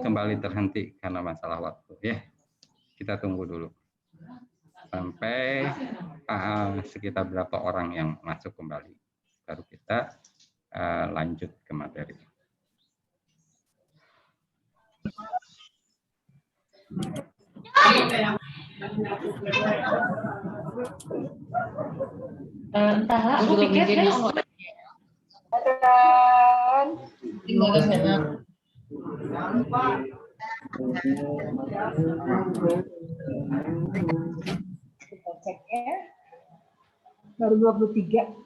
Kembali terhenti karena masalah waktu ya. Kita tunggu dulu sampai sekitar berapa orang yang masuk kembali, baru kita lanjut ke materi. Entahlah, aku pikir deh. Kita cek ya. Baru 23.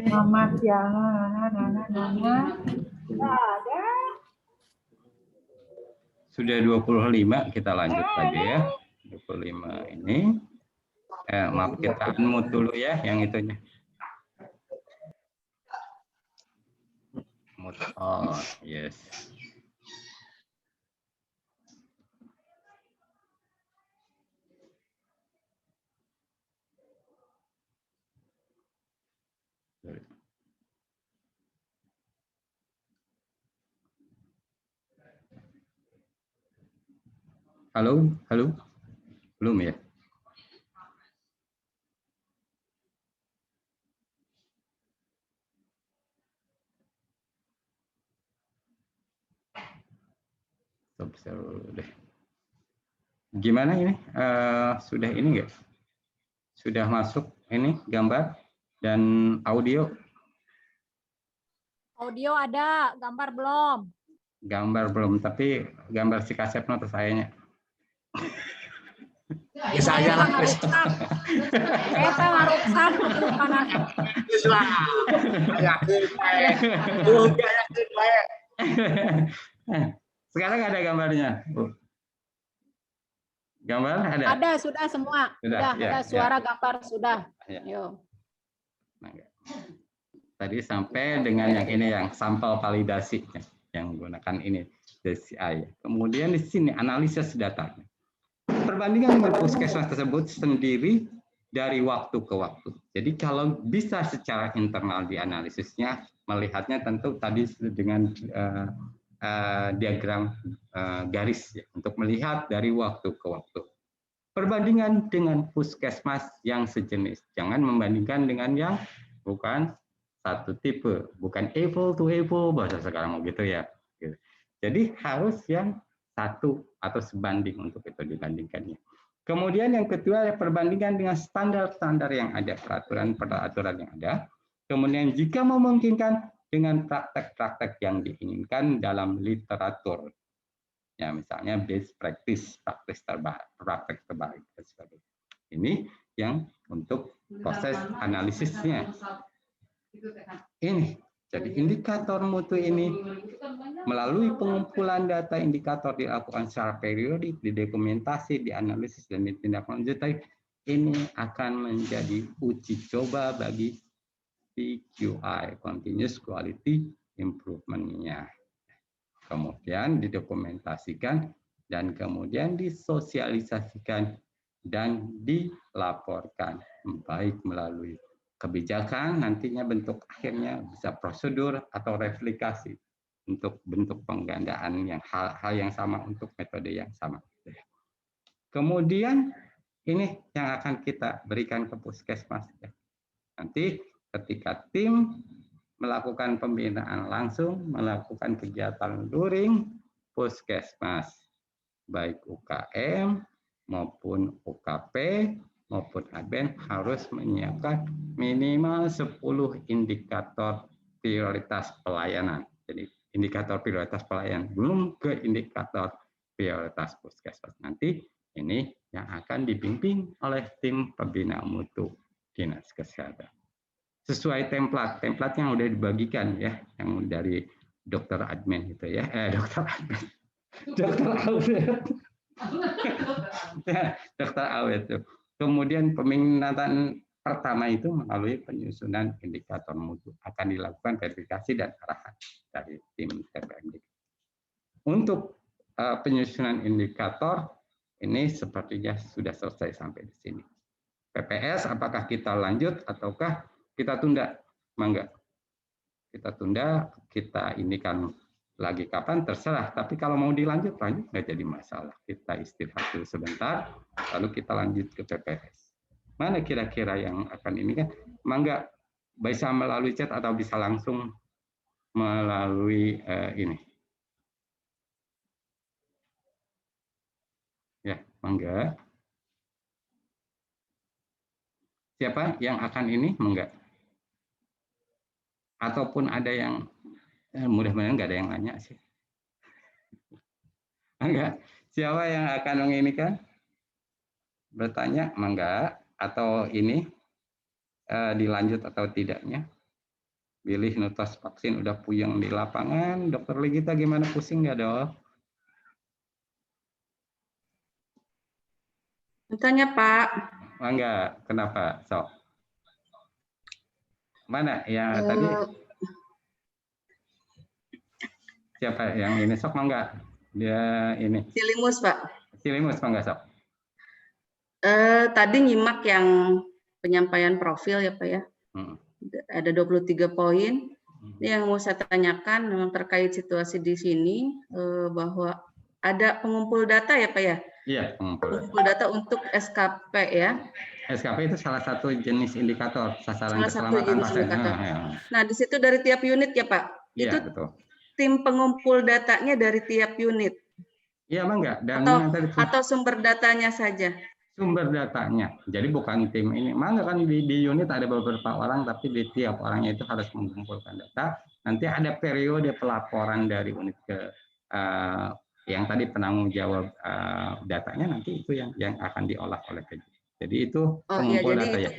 Mama Tiana, Nana. Ada. Sudah 25, kita lanjut lagi ya. 25 ini. Maaf, kita unmute dulu ya yang itunya. Oh, yes. Halo, halo. Belum ya? Deh. Gimana ini? Sudah ini enggak? Sudah masuk ini gambar dan audio? Audio ada, gambar belum. Gambar belum, tapi gambar si kasep atau sayanya. Ya saya lah. Kita ngarusak kanan. Sekarang ada gambarnya. Gambar ada? Ada, sudah semua. Sudah ya, ada suara ya. gambar sudah. Ya. Yuk. Tadi sampai dengan yang ini yang sampel validasi yang menggunakan ini DCI. Kemudian di sini analisis datanya. Perbandingan dengan puskesmas tersebut sendiri dari waktu ke waktu. Jadi kalau bisa secara internal dianalisisnya, melihatnya tentu tadi dengan diagram garis ya, untuk melihat dari waktu ke waktu. Perbandingan dengan puskesmas yang sejenis. Jangan membandingkan dengan yang bukan satu tipe, bukan apple to apple bahasa sekarang begitu ya. Jadi harus yang satu atau sebanding untuk itu dibandingkannya. Kemudian yang kedua adalah perbandingan dengan standar-standar yang ada, peraturan yang ada. Kemudian jika memungkinkan dengan praktek-praktek yang diinginkan dalam literatur. Ya, misalnya best practice, praktek terbaik dan sebagainya. Ini yang untuk proses analisisnya. Ini, jadi indikator mutu ini melalui pengumpulan data indikator dilakukan secara periodik, didokumentasi, dianalisis, dan ditindaklanjuti. Ini akan menjadi uji coba bagi PQI, Continuous Quality Improvement-nya. Kemudian didokumentasikan dan kemudian disosialisasikan dan dilaporkan, baik melalui kebijakan, nantinya bentuk akhirnya bisa prosedur atau replikasi untuk bentuk penggandaan yang hal-hal yang sama untuk metode yang sama. Kemudian ini yang akan kita berikan ke puskesmas. Nanti ketika tim melakukan pembinaan langsung, melakukan kegiatan luring, puskesmas, baik UKM maupun UKP maupun ABEN harus menyiapkan minimal 10 indikator prioritas pelayanan. Jadi indikator prioritas pelayanan, belum ke indikator prioritas puskesmas. Nanti ini yang akan dibimbing oleh tim pembina mutu Dinas Kesehatan. Sesuai template yang udah dibagikan ya, yang dari dokter admin itu ya, dokter admin, dokter Awet, dokter Awet itu. Kemudian peminatan pertama itu melalui penyusunan indikator mutu akan dilakukan verifikasi dan arahan dari tim TPMD. Untuk penyusunan indikator ini sepertinya sudah selesai sampai di sini. PPS apakah kita lanjut ataukah kita tunda? Mangga. kita tunda, kita ini kan lagi kapan terserah. Tapi kalau mau dilanjut nggak jadi masalah. Kita istirahat dulu sebentar, lalu kita lanjut ke PPS. Mana kira-kira yang akan ini kan? Mangga bisa melalui chat atau bisa langsung melalui ini. Ya, mangga. Siapa yang akan ini? Mangga. Ataupun ada yang mudah-mudahan nggak ada yang nanya sih. Enggak. Siapa yang akan menginginkan bertanya, mangga, atau ini dilanjut atau tidaknya? Pilih nutas vaksin udah puyeng di lapangan. Dokter Ligita gimana, pusing nggak dok? Bertanya Pak. Mangga, kenapa? Sok. Mana yang tadi? Siapa yang ini sok mangga? Dia ini. Silimus Pak. Silimus mangga sok. Tadi nyimak yang penyampaian profil ya Pak ya. Ada 23 poin. Ini yang mau saya tanyakan memang terkait situasi di sini bahwa ada pengumpul data ya Pak ya? Iya, pengumpul data untuk SKP ya. SKP itu salah satu jenis indikator sasaran keselamatan pasien. Nah, di situ dari tiap unit ya Pak? Iya, itu betul. Tim pengumpul datanya dari tiap unit? Iya, Bang, enggak. Atau sumber datanya saja? Sumber datanya. Jadi bukan tim ini. Mangga kan di unit ada beberapa orang, tapi di tiap orangnya itu harus mengumpulkan data. Nanti ada periode pelaporan dari unit ke yang tadi penanggung jawab datanya, nanti itu yang akan diolah oleh PJ. Jadi itu pengumpul data ya.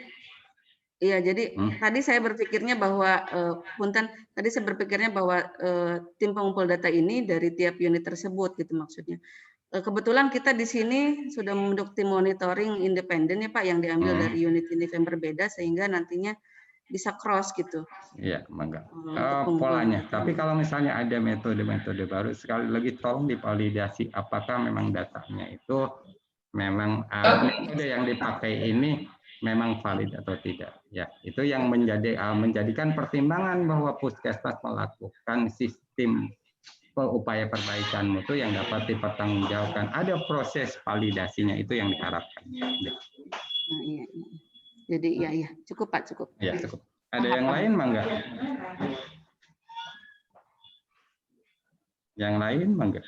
Iya, jadi tadi saya berpikirnya bahwa tim pengumpul data ini dari tiap unit tersebut gitu maksudnya. Kebetulan kita di sini sudah membentuk tim monitoring independen ya Pak yang diambil dari unit-unit yang berbeda sehingga nantinya bisa cross gitu. Iya, mangga. Polanya. Tapi kalau misalnya ada metode-metode baru, sekali lagi tolong divalidasi apakah memang datanya itu memang metode yang dipakai ini memang valid atau tidak. Ya, itu yang menjadikan pertimbangan bahwa Puskesmas melakukan sistem upaya perbaikan mutu yang dapat dipertanggungjawabkan. Ada proses validasinya, itu yang diharapkan. Nah, iya. Jadi iya, cukup Pak, cukup. Ya, cukup. Ada yang lain, mangga? Yang lain, mangga?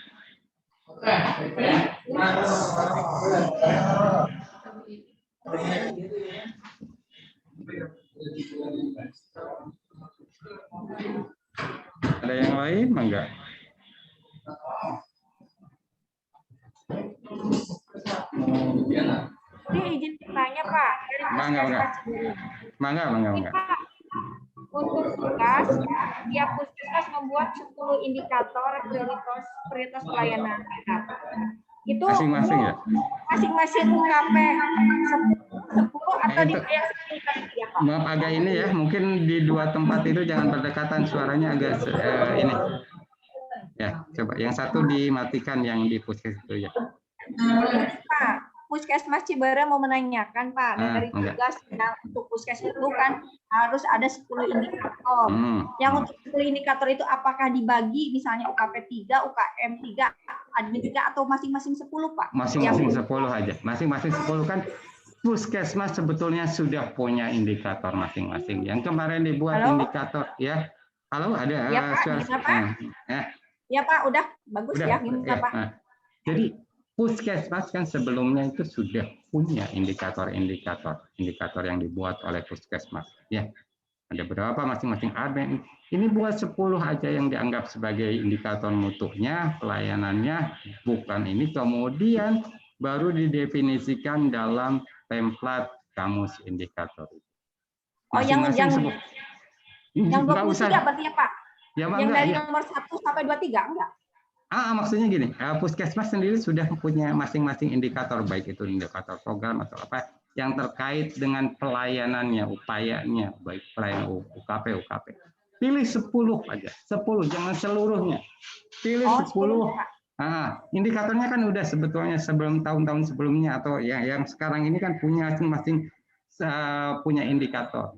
Ada yang lain, mangga? Ini izin bertanya Pak. Mangga. Untuk tugas, tiap puskesmas membuat 10 indikator prioritas pelayanan. Itu masing-masing ya? Masing-masing UKP 10 atau dibayar sekali ya Pak? Maaf agak ini ya, mungkin di dua tempat itu jangan berdekatan, suaranya agak ini. Ya, coba yang satu dimatikan yang di puskesmas itu ya. Pak, Puskesmas Ciberem mau menanyakan Pak, dari tugas untuk puskesmas itu kan harus ada 10 indikator. Yang untuk 10 indikator itu apakah dibagi misalnya UKP 3, UKM 3, admin 3 atau masing-masing 10 Pak? Masing-masing 10 aja. Masing-masing 10 kan Puskesmas sebetulnya sudah punya indikator masing-masing. Yang kemarin dibuat indikator ya. Halo, ada ya, Pak, ya Pak, udah bagus udah, ya gimana Pak? Jadi Puskesmas kan sebelumnya itu sudah punya indikator yang dibuat oleh Puskesmas. Ya, ada berapa masing-masing admin. Ini buat 10 aja yang dianggap sebagai indikator mutunya, pelayanannya, bukan ini. Kemudian baru didefinisikan dalam template kamus indikator. Oh, yang 23 berarti ya Pak? Ya, yang dari nomor 1 sampai 23 enggak? Maksudnya gini, Puskesmas sendiri sudah punya masing-masing indikator, baik itu indikator program atau apa, yang terkait dengan pelayanannya, upayanya, baik pelayanan UKP. Pilih 10 aja, 10, jangan seluruhnya. Pilih 10. Indikatornya kan udah sebetulnya sebelum tahun-tahun sebelumnya, atau yang sekarang ini kan punya masing-masing punya indikator.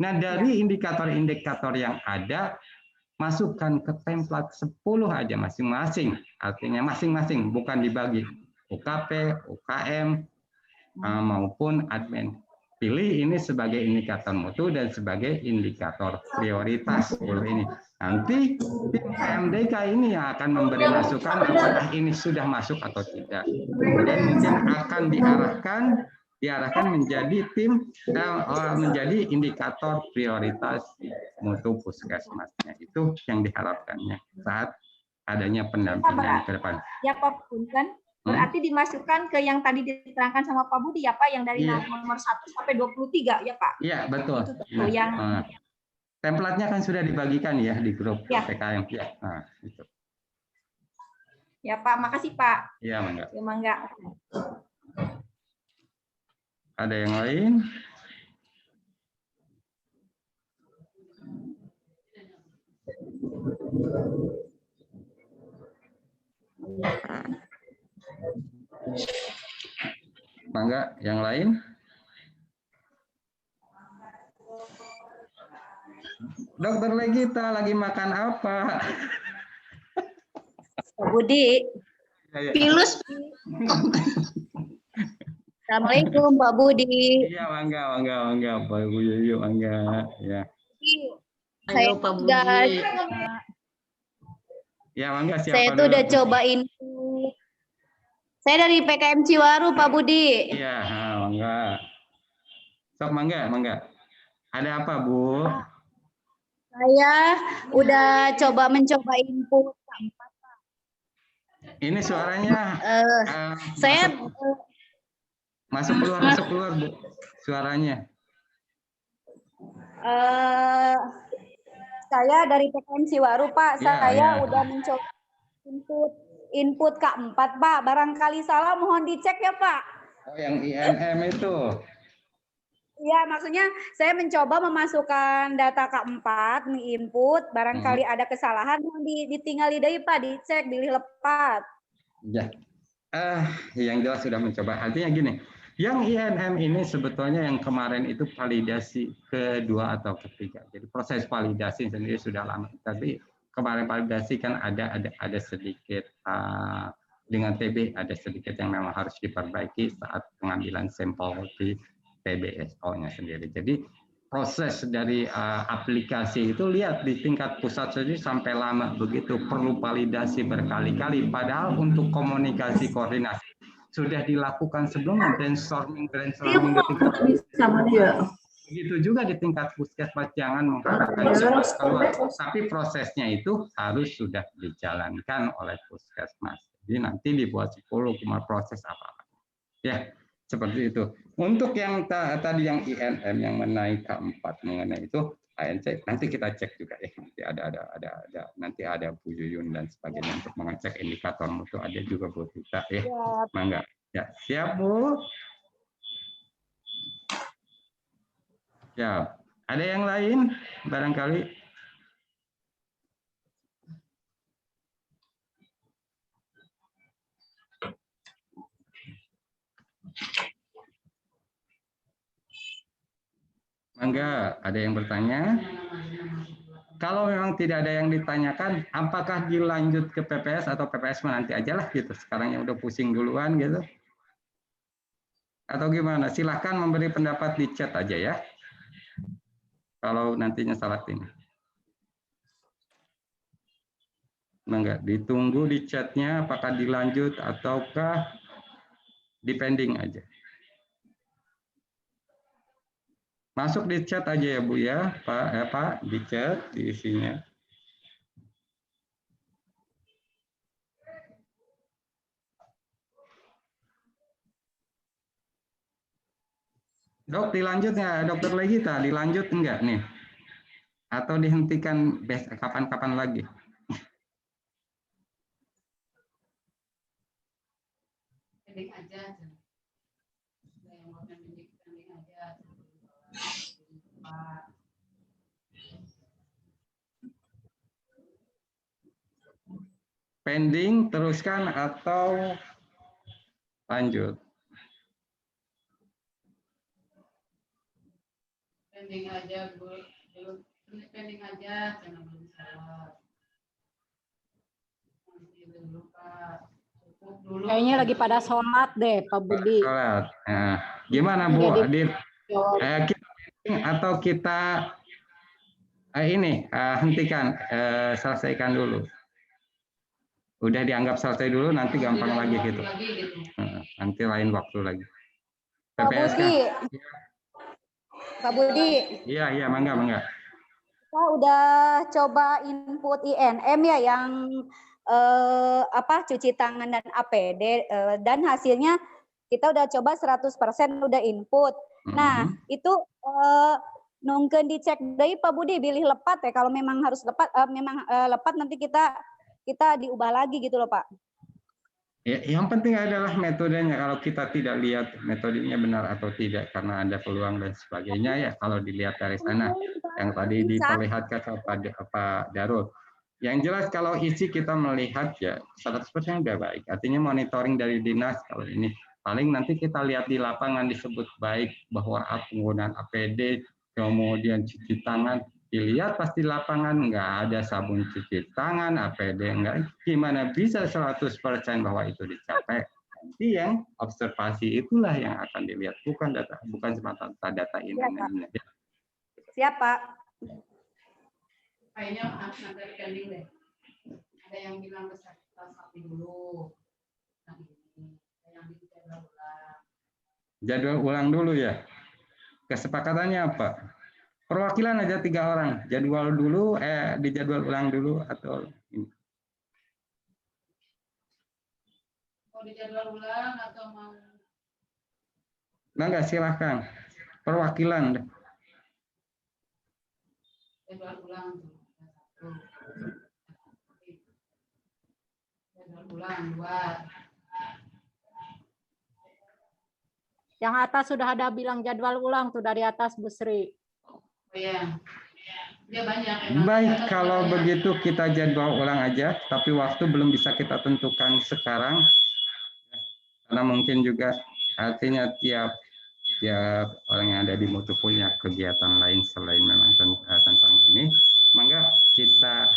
Nah, dari indikator-indikator yang ada, masukkan ke template 10 aja masing-masing. Artinya masing-masing, bukan dibagi. UKP, UKM, maupun admin. Pilih ini sebagai indikator mutu dan sebagai indikator prioritas. Ini. Nanti tim PMDK ini yang akan memberi masukan apakah ini sudah masuk atau tidak. Kemudian mungkin akan diarahkan menjadi menjadi indikator prioritas mutu puskesmasnya. Itu yang diharapkannya saat adanya pendampingan ke depan. Ya Pak Punten, berarti dimasukkan ke yang tadi diterangkan sama Pak Budi ya Pak, yang dari nomor 1 sampai 23 ya Pak? Iya, betul. Nah, template-nya kan sudah dibagikan ya di grup PKM. Ya, nah, itu. Ya Pak, makasih Pak. Iya, Mangga. Ya, Mangga. Ada yang lain? Mangga, yang lain? Dokter Legita lagi makan apa? Budi. Pilus. Assalamualaikum Pak Budi. Iya, mangga, Pak Budi, mangga. Ya. Halo Pak Budi. Ya, mangga siapa? Saya tuh udah cobain. Saya dari PKM Ciwaru Pak Budi. Iya, mangga. Sok mangga. Ada apa, Bu? Saya udah mencoba input keempat, Pak. Ini suaranya. Saya masuk keluar Bu. Suaranya. Saya dari PKM Ciwaru Pak. Saya udah mencoba input K4 Pak. Barangkali salah mohon dicek ya Pak. Oh, yang INM itu. Iya, maksudnya saya mencoba memasukkan data K4 input, barangkali ada kesalahan mohon ditinggal deui Pak, dicek, pilih lepat. Ya. Yang jelas sudah mencoba. Artinya gini, yang INM ini sebetulnya yang kemarin itu validasi kedua atau ketiga. Jadi proses validasi sendiri sudah lama. Tapi kemarin validasi kan ada sedikit dengan TB ada sedikit yang memang harus diperbaiki saat pengambilan sampel di TBSO-nya sendiri. Jadi proses dari aplikasi itu lihat di tingkat pusat saja sampai lama begitu, perlu validasi berkali-kali. Padahal untuk komunikasi koordinasi sudah dilakukan sebelumnya, brainstorming di tingkat begitu juga di tingkat puskesmas, jangan mengharapkan cepat keluar. Tapi prosesnya itu harus sudah dijalankan oleh puskesmas. Jadi nanti dibuat psikolog proses apa-apa. Ya. Seperti itu. Untuk yang tadi yang INM yang menaik K4 mengenai itu ANC nanti kita cek juga ya. Nanti ada Bu Yuyun dan sebagainya untuk mengecek indikator mutu, ada juga Bu Tita ya. Mangga. Ya, siap Bu. Siap. Ada yang lain barangkali? Mangga, ada yang bertanya? Kalau memang tidak ada yang ditanyakan, apakah dilanjut ke PPS atau PPS nanti aja lah gitu. Sekarang yang udah pusing duluan gitu. Atau gimana? Silahkan memberi pendapat di chat aja ya. Kalau nantinya salah ini. Mangga, ditunggu di chatnya apakah dilanjut ataukah depending aja. Masuk di chat aja ya Bu ya, Pak, di chat di isinya. Dok, dilanjut nggak? Dokter Legita, dilanjut enggak nih? Atau dihentikan kapan-kapan lagi? Pending, teruskan atau lanjut? Pending aja, Bu. Pending aja, jangan belum salah. Nanti dulu, Pak. Cukup dulu. Kayaknya lagi pada sholat deh, Pak Budi. Sholat. Nah, gimana Bu? Kita atau kita hentikan, selesaikan dulu. Udah dianggap selesai dulu, nanti gampang lagi gitu. Nanti lain waktu lagi. PPS Pak Budi. Iya, mangga. Kita udah coba input INM ya yang cuci tangan dan APD dan hasilnya kita udah coba 100% udah input. Nah, itu nungkeun dicek deui Pak Budi pilih lepat ya, kalau memang harus lepat lepat nanti kita diubah lagi gitu loh Pak. Ya, yang penting adalah metodenya. Kalau kita tidak lihat metodenya benar atau tidak karena ada peluang dan sebagainya ya, kalau dilihat dari sana yang tadi diperlihatkan Pak Darul. Yang jelas kalau isi kita melihat ya 100% udah baik. Artinya monitoring dari dinas kalau ini paling nanti kita lihat di lapangan disebut baik bahwa penggunaan APD kemudian cuci tangan, dilihat pasti lapangan nggak ada sabun cuci tangan, APD enggak, gimana bisa 100% bahwa itu dicapai? Nanti yang observasi itulah yang akan dilihat, bukan semata data ini. Siap Pak. Kayaknya nanti pending deh. Ada yang bilang kita sapi dulu. Jadwal ulang dulu ya. Kesepakatannya apa? Perwakilan aja 3 orang. Jadwal dulu, dijadwal ulang dulu atau ini. Mau dijadwal ulang atau mau? Enggak, silahkan. Perwakilan. Jadwal ulang. Jadwal ulang 2. Yang atas sudah ada bilang jadwal ulang tuh dari atas Bu Sri. Oh iya. Dia banyak. Baik, kalau begitu kita jadwal ulang aja, tapi waktu belum bisa kita tentukan sekarang. Karena mungkin juga artinya tiap orang yang ada di Mutu punya kegiatan lain selain memang tentang ini. Maka kita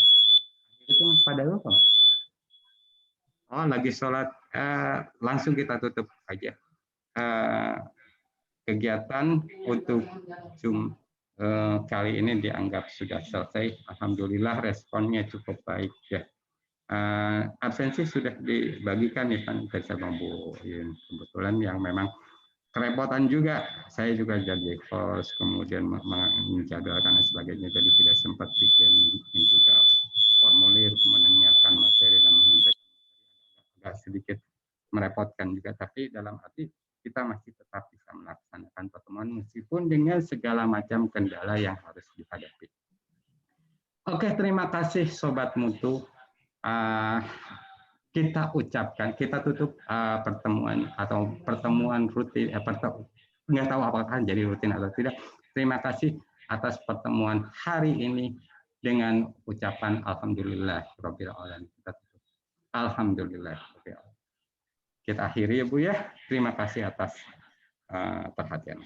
itu pada lupa. Oh, lagi sholat, langsung kita tutup aja. Kegiatan untuk Zoom kali ini dianggap sudah selesai. Alhamdulillah responnya cukup baik ya. Absensi sudah dibagikan ya kan ke Bu Yun. Kebetulan yang memang kerepotan juga. Saya juga jadi host kemudian menjadwalkan dan sebagainya, jadi tidak sempat bikin juga formulir kemudian menyiapkan materi dan menyampaikan. Agak sedikit merepotkan juga, tapi dalam arti kita masih tetap bisa melaksanakan pertemuan meskipun dengan segala macam kendala yang harus dihadapi. Oke, terima kasih Sobat Mutu. Kita ucapkan, kita tutup pertemuan rutin, nggak tahu apakah jadi rutin atau tidak. Terima kasih atas pertemuan hari ini dengan ucapan Alhamdulillah Rabbil Alamin. Kita tutup. Alhamdulillah. Kita akhiri ya Bu ya. Terima kasih atas perhatian.